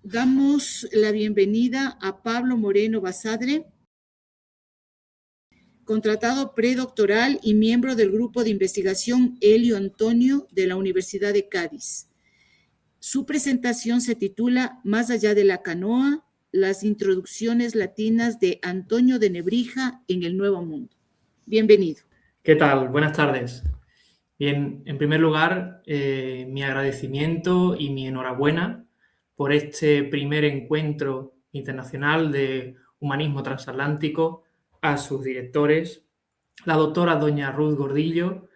Damos la bienvenida a Pablo Moreno Basadre, contratado predoctoral y miembro del grupo de investigación Elio Antonio de la Universidad de Cádiz. Su presentación se titula Más allá de la canoa, las introducciones latinas de Antonio de Nebrija en el Nuevo Mundo. Bienvenido. ¿Qué tal? Buenas tardes. Bien, en primer lugar, mi agradecimiento y mi enhorabuena por este primer encuentro internacional de humanismo transatlántico, a sus directores, la doctora doña Ruth Gordillo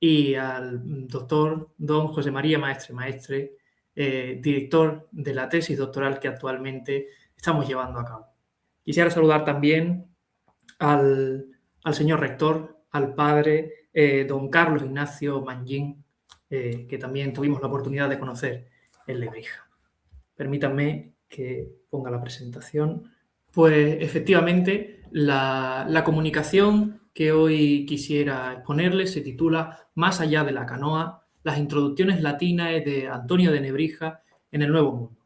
y al doctor don José María Maestre, director de la tesis doctoral que actualmente estamos llevando a cabo. Quisiera saludar también al señor rector, al padre don Carlos Ignacio Mangín, que también tuvimos la oportunidad de conocer en Lebrija. Permítanme que ponga la presentación. Pues efectivamente, la comunicación que hoy quisiera exponerles se titula Más allá de la canoa, las introducciones latinas de Antonio de Nebrija en el Nuevo Mundo.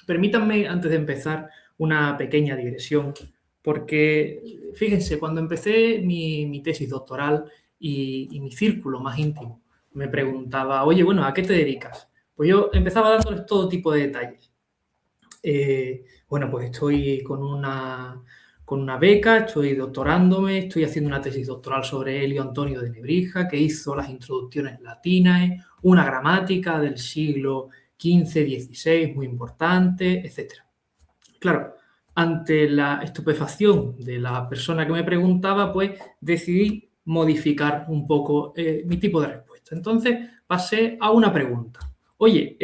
Permítanme, antes de empezar, una pequeña digresión, porque fíjense, cuando empecé mi tesis doctoral y mi círculo más íntimo me preguntaba, oye, bueno, ¿a qué te dedicas? Pues yo empezaba dándoles todo tipo de detalles. Bueno, pues estoy con una beca, estoy doctorándome, estoy haciendo una tesis doctoral sobre Elio Antonio de Nebrija, que hizo las introducciones latinas, una gramática del siglo XV, XVI, muy importante, etc. Claro, ante la estupefacción de la persona que me preguntaba, pues decidí modificar un poco mi tipo de respuesta. Entonces pasé a una pregunta. Oye,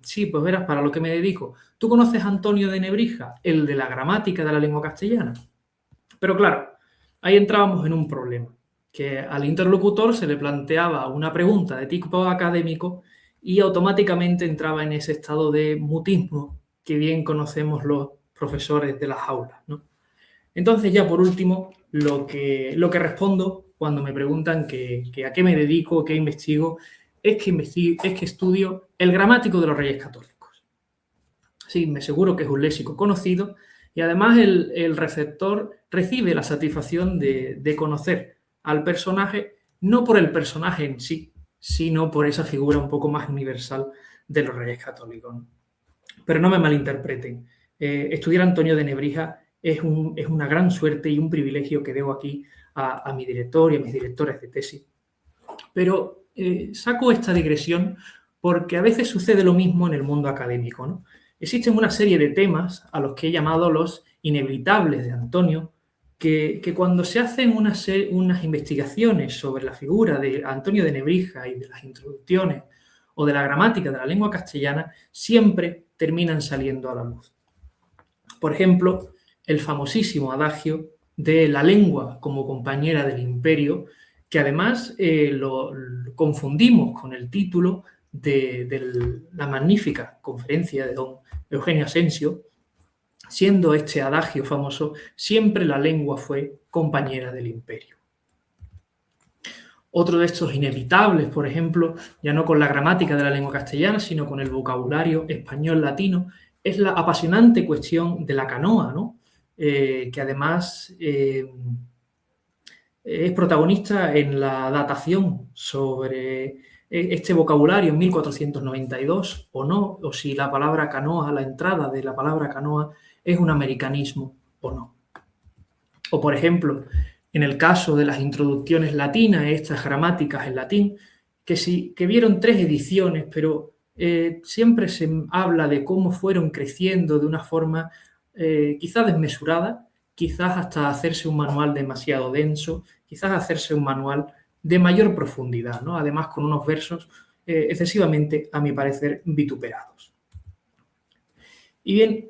sí, pues verás, para lo que me dedico, ¿tú conoces a Antonio de Nebrija, el de la gramática de la lengua castellana? Pero claro, ahí entrábamos en un problema, que al interlocutor se le planteaba una pregunta de tipo académico y automáticamente entraba en ese estado de mutismo que bien conocemos los profesores de las aulas, ¿no? Entonces ya por último, lo que respondo cuando me preguntan que a qué me dedico, qué investigo, es que estudio el gramático de los Reyes Católicos. Sí, me aseguro que es un léxico conocido y además el receptor recibe la satisfacción de conocer al personaje, no por el personaje en sí, sino por esa figura un poco más universal de los Reyes Católicos, ¿no? Pero no me malinterpreten. Estudiar a Antonio de Nebrija es una gran suerte y un privilegio que debo aquí a mi director y a mis directores de tesis. Pero saco esta digresión porque a veces sucede lo mismo en el mundo académico, ¿no? Existen una serie de temas a los que he llamado los inevitables de Antonio, que cuando se hacen unas investigaciones sobre la figura de Antonio de Nebrija y de las introducciones o de la gramática de la lengua castellana, siempre terminan saliendo a la luz. Por ejemplo, el famosísimo adagio de la lengua como compañera del imperio, que además lo confundimos con el título de la magnífica conferencia de don Eugenio Asensio, siendo este adagio famoso, siempre la lengua fue compañera del imperio. Otro de estos inevitables, por ejemplo, ya no con la gramática de la lengua castellana, sino con el vocabulario español-latino, es la apasionante cuestión de la canoa, ¿no? Que además es protagonista en la datación sobre este vocabulario en 1492 o no, o si la palabra canoa, la entrada de la palabra canoa es un americanismo o no. O por ejemplo, en el caso de las introducciones latinas, estas gramáticas en latín, que vieron 3 ediciones, pero siempre se habla de cómo fueron creciendo de una forma quizás desmesurada, quizás hasta hacerse un manual demasiado denso, quizás hacerse un manual de mayor profundidad, ¿no? Además con unos versos excesivamente, a mi parecer, vituperados. Y bien,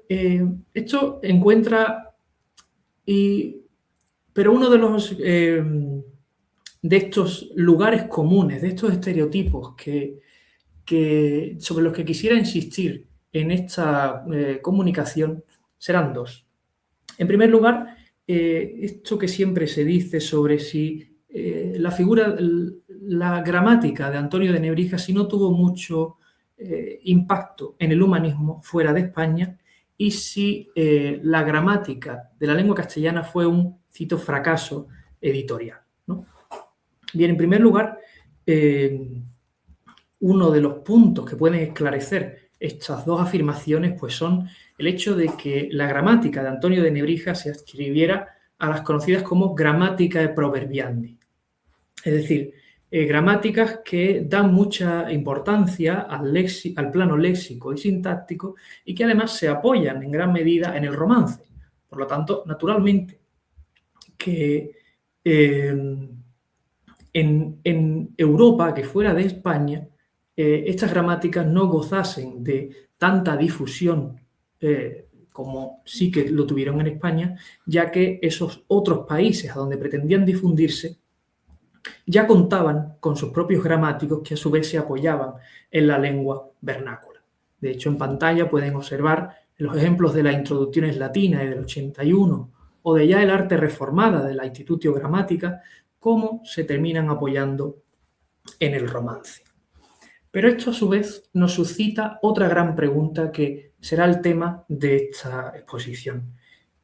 esto encuentra... Pero uno de estos lugares comunes, de estos estereotipos sobre los que quisiera insistir en esta comunicación serán 2. En primer lugar, esto que siempre se dice sobre si la gramática de Antonio de Nebrija, si no tuvo mucho impacto en el humanismo fuera de España y si la gramática de la lengua castellana fue un, cito, fracaso editorial, ¿no? Bien, en primer lugar, uno de los puntos que pueden esclarecer estas dos afirmaciones pues son el hecho de que la gramática de Antonio de Nebrija se adscribiera a las conocidas como gramática proverbiandi. Es decir, gramáticas que dan mucha importancia al plano léxico y sintáctico y que además se apoyan en gran medida en el romance. Por lo tanto, naturalmente, que en Europa, que fuera de España, estas gramáticas no gozasen de tanta difusión como sí que lo tuvieron en España, ya que esos otros países a donde pretendían difundirse ya contaban con sus propios gramáticos que a su vez se apoyaban en la lengua vernácula. De hecho, en pantalla pueden observar los ejemplos de las introducciones latinas del 81 o de ya el arte reformada de la Institutio Grammatica, cómo se terminan apoyando en el romance. Pero esto a su vez nos suscita otra gran pregunta que será el tema de esta exposición.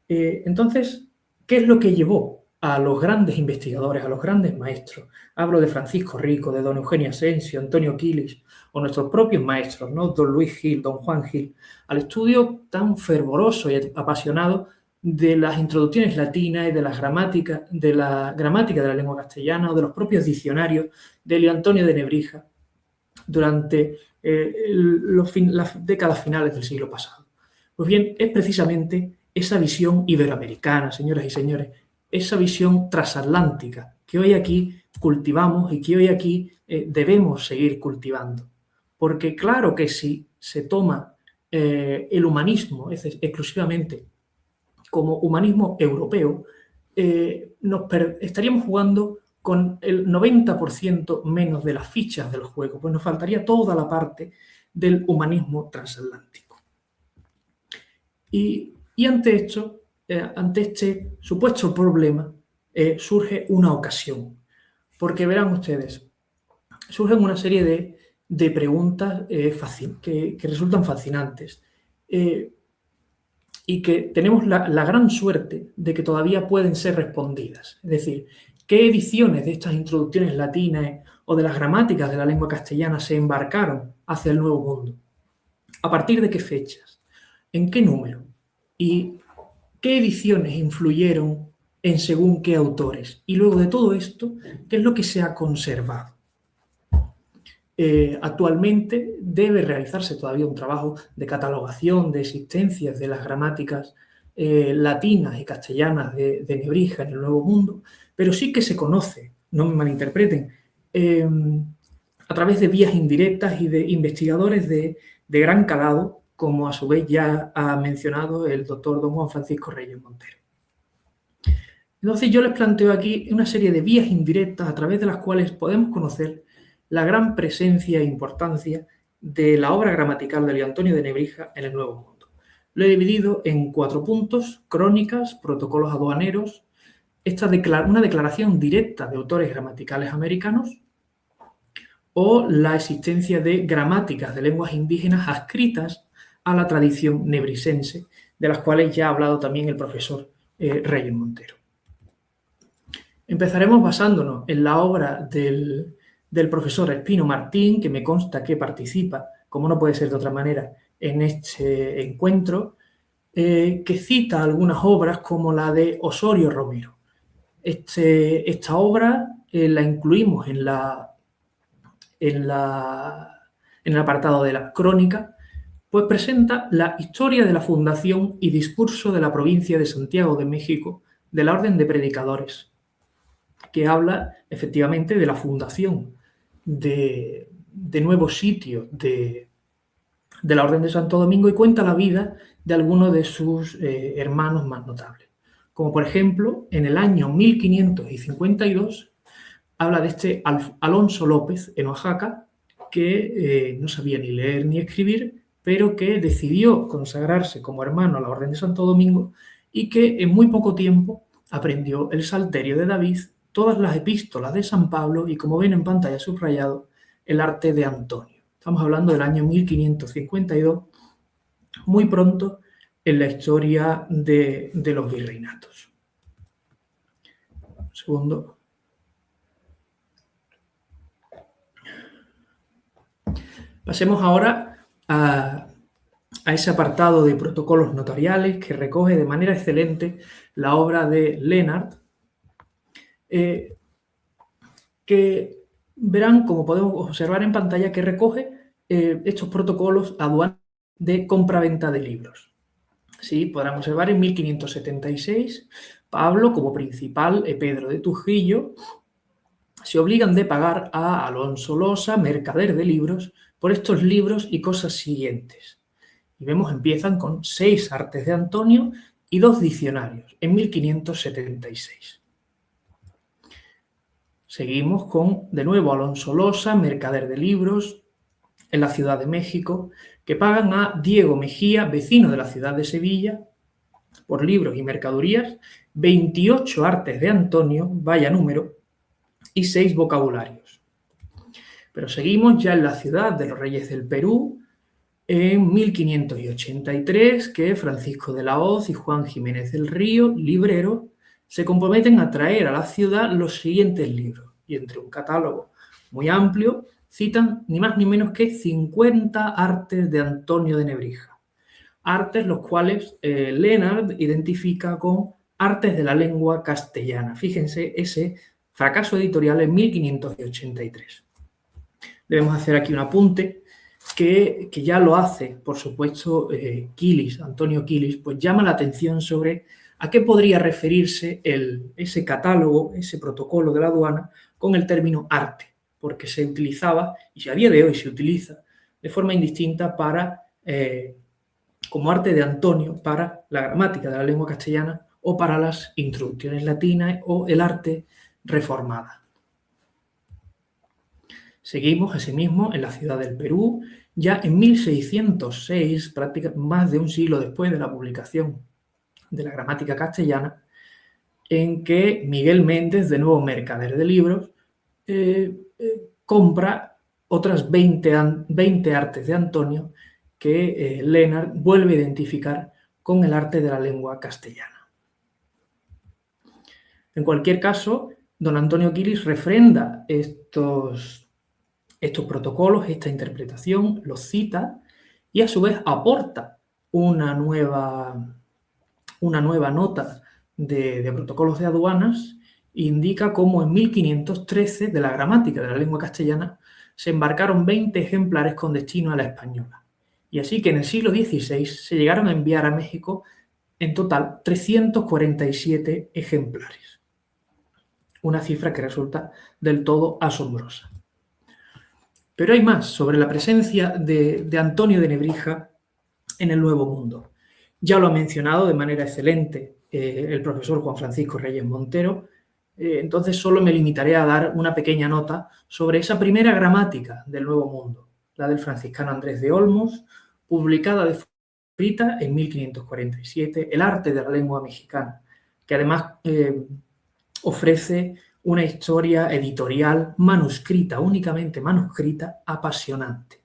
Entonces, ¿qué es lo que llevó a los grandes investigadores, a los grandes maestros? Hablo de Francisco Rico, de don Eugenio Asensio, Antonio Quilis, o nuestros propios maestros, ¿no? Don Luis Gil, don Juan Gil, al estudio tan fervoroso y apasionado de las introducciones latinas y de la gramática de la lengua castellana o de los propios diccionarios de Elio Antonio de Nebrija durante las décadas finales del siglo pasado. Pues bien, es precisamente esa visión iberoamericana, señoras y señores, esa visión transatlántica que hoy aquí cultivamos y que hoy aquí debemos seguir cultivando. Porque claro que si se toma el humanismo exclusivamente como humanismo europeo, estaríamos jugando con el 90% menos de las fichas del juego, pues nos faltaría toda la parte del humanismo transatlántico. Y ante esto, ante este supuesto problema, surge una ocasión, porque verán ustedes, surgen una serie de preguntas que resultan fascinantes y que tenemos la gran suerte de que todavía pueden ser respondidas. Es decir, ¿qué ediciones de estas introducciones latinas o de las gramáticas de la lengua castellana se embarcaron hacia el Nuevo Mundo? ¿A partir de qué fechas? ¿En qué número? ¿Y qué ediciones influyeron en según qué autores? Y luego de todo esto, ¿qué es lo que se ha conservado? Actualmente debe realizarse todavía un trabajo de catalogación de existencias de las gramáticas latinas y castellanas de Nebrija en el Nuevo Mundo, pero sí que se conoce, no me malinterpreten, a través de vías indirectas y de investigadores de gran calado, como a su vez ya ha mencionado el doctor don Juan Francisco Reyes Montero. Entonces yo les planteo aquí una serie de vías indirectas a través de las cuales podemos conocer la gran presencia e importancia de la obra gramatical de Elio Antonio de Nebrija en el Nuevo Mundo. Lo he dividido en 4 puntos: crónicas, protocolos aduaneros, una declaración directa de autores gramaticales americanos o la existencia de gramáticas de lenguas indígenas adscritas a la tradición nebrisense, de las cuales ya ha hablado también el profesor Reyes Montero. Empezaremos basándonos en la obra del profesor Espino Martín, que me consta que participa, como no puede ser de otra manera, en este encuentro, que cita algunas obras como la de Osorio Romero. Esta obra la incluimos en el apartado de la crónica, pues presenta la historia de la fundación y discurso de la provincia de Santiago de México de la Orden de Predicadores, que habla efectivamente de la fundación de nuevos sitios de la Orden de Santo Domingo y cuenta la vida de algunos de sus hermanos más notables. Como por ejemplo, en el año 1552 habla de este Alonso López en Oaxaca, que no sabía ni leer ni escribir, pero que decidió consagrarse como hermano a la Orden de Santo Domingo y que en muy poco tiempo aprendió el Salterio de David, todas las epístolas de San Pablo y, como ven en pantalla subrayado, el arte de Antonio. Estamos hablando del año 1552, muy pronto en la historia de los virreinatos. Un segundo. Pasemos ahora a ese apartado de protocolos notariales que recoge de manera excelente la obra de Lénard, que verán, como podemos observar en pantalla, que recoge estos protocolos aduanales de compra-venta de libros. Sí, podrán observar en 1576, Pablo, como principal, Pedro de Trujillo, se obligan de pagar a Alonso Losa, mercader de libros, por estos libros y cosas siguientes. Y vemos, empiezan con 6 artes de Antonio y 2 diccionarios, en 1576. Seguimos con, de nuevo, Alonso Losa, mercader de libros, en la Ciudad de México, que pagan a Diego Mejía, vecino de la ciudad de Sevilla, por libros y mercaderías, 28 artes de Antonio, vaya número, y 6 vocabularios. Pero seguimos ya en la ciudad de los Reyes del Perú, en 1583, que Francisco de la Hoz y Juan Jiménez del Río, libreros, se comprometen a traer a la ciudad los siguientes libros, y entre un catálogo muy amplio citan ni más ni menos que 50 artes de Antonio de Nebrija. Artes los cuales Lénard identifica con artes de la lengua castellana. Fíjense ese fracaso editorial en 1583. Debemos hacer aquí un apunte que ya lo hace, por supuesto, Quilis, Antonio Quilis, pues llama la atención sobre a qué podría referirse ese catálogo, ese protocolo de la aduana con el término arte, porque se utilizaba, y a día de hoy se utiliza, de forma indistinta como arte de Antonio para la gramática de la lengua castellana o para las introducciones latinas o el arte reformada. Seguimos asimismo en la ciudad del Perú, ya en 1606, prácticamente más de un siglo después de la publicación de la gramática castellana, en que Miguel Méndez, de nuevo mercader de libros, compra otras 20 artes de Antonio que Lénard vuelve a identificar con el arte de la lengua castellana. En cualquier caso, don Antonio Quilis refrenda estos protocolos, esta interpretación, los cita y a su vez aporta una nueva nota de protocolos de aduanas, indica cómo en 1513 de la gramática de la lengua castellana se embarcaron 20 ejemplares con destino a la española. Y así que en el siglo XVI se llegaron a enviar a México en total 347 ejemplares. Una cifra que resulta del todo asombrosa. Pero hay más sobre la presencia de Antonio de Nebrija en el Nuevo Mundo. Ya lo ha mencionado de manera excelente el profesor Juan Francisco Reyes Montero, entonces solo me limitaré a dar una pequeña nota sobre esa primera gramática del Nuevo Mundo, la del franciscano Andrés de Olmos, publicada de forma escrita en 1547, El arte de la lengua mexicana, que además ofrece una historia editorial manuscrita, únicamente manuscrita, apasionante,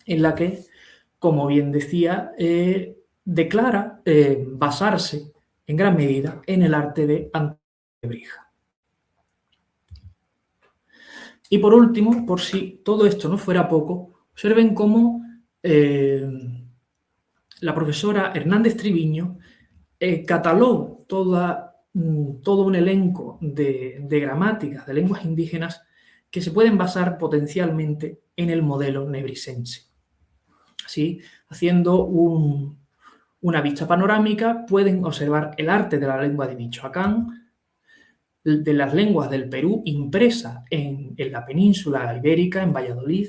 en la que, como bien decía, declara basarse en gran medida en el arte de Antonio de Nebrija. Y por último, por si todo esto no fuera poco, observen cómo la profesora Hernández Triviño catalogó todo un elenco de gramáticas de lenguas indígenas que se pueden basar potencialmente en el modelo nebrisense. ¿Sí? Haciendo una vista panorámica, pueden observar el arte de la lengua de Michoacán, de las lenguas del Perú impresa en la península ibérica, en Valladolid.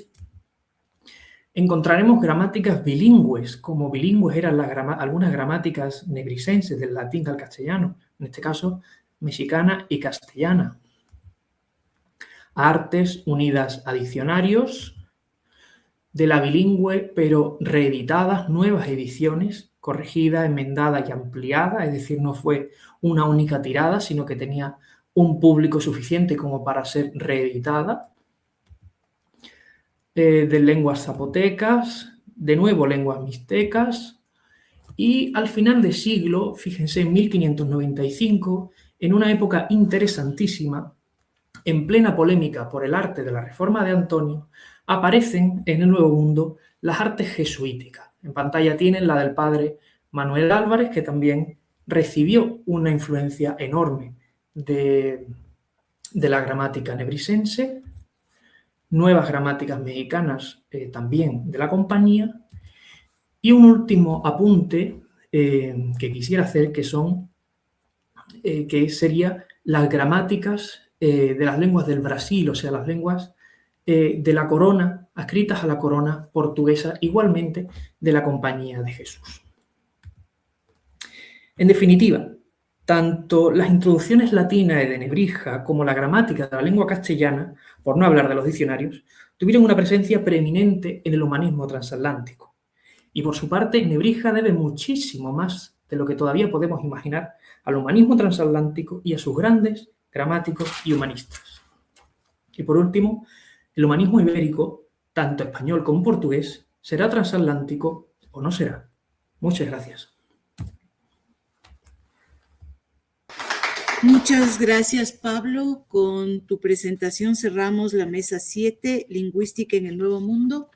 Encontraremos gramáticas bilingües, como bilingües eran algunas gramáticas nebrisenses del latín al castellano, en este caso mexicana y castellana. Artes unidas a diccionarios, de la bilingüe pero reeditadas, nuevas ediciones, corregida, enmendada y ampliada, es decir, no fue una única tirada, sino que tenía un público suficiente como para ser reeditada. de lenguas zapotecas, de nuevo lenguas mixtecas, y al final de siglo, fíjense, en 1595, en una época interesantísima, en plena polémica por el arte de la Reforma de Antonio, aparecen en el Nuevo Mundo las artes jesuíticas. En pantalla tienen la del padre Manuel Álvarez, que también recibió una influencia enorme de la gramática nebrisense, nuevas gramáticas mexicanas también de la compañía, y un último apunte que quisiera hacer, que sería las gramáticas de las lenguas del Brasil, o sea, las lenguas de la corona, adscritas a la corona portuguesa, igualmente de la Compañía de Jesús. En definitiva, tanto las introducciones latinas de Nebrija como la gramática de la lengua castellana, por no hablar de los diccionarios, tuvieron una presencia preeminente en el humanismo transatlántico. Y por su parte, Nebrija debe muchísimo más de lo que todavía podemos imaginar al humanismo transatlántico y a sus grandes gramáticos y humanistas. Y por último, el humanismo ibérico, tanto español como portugués, ¿será transatlántico o no será? Muchas gracias. Muchas gracias, Pablo. Con tu presentación cerramos la mesa 7, Lingüística en el Nuevo Mundo.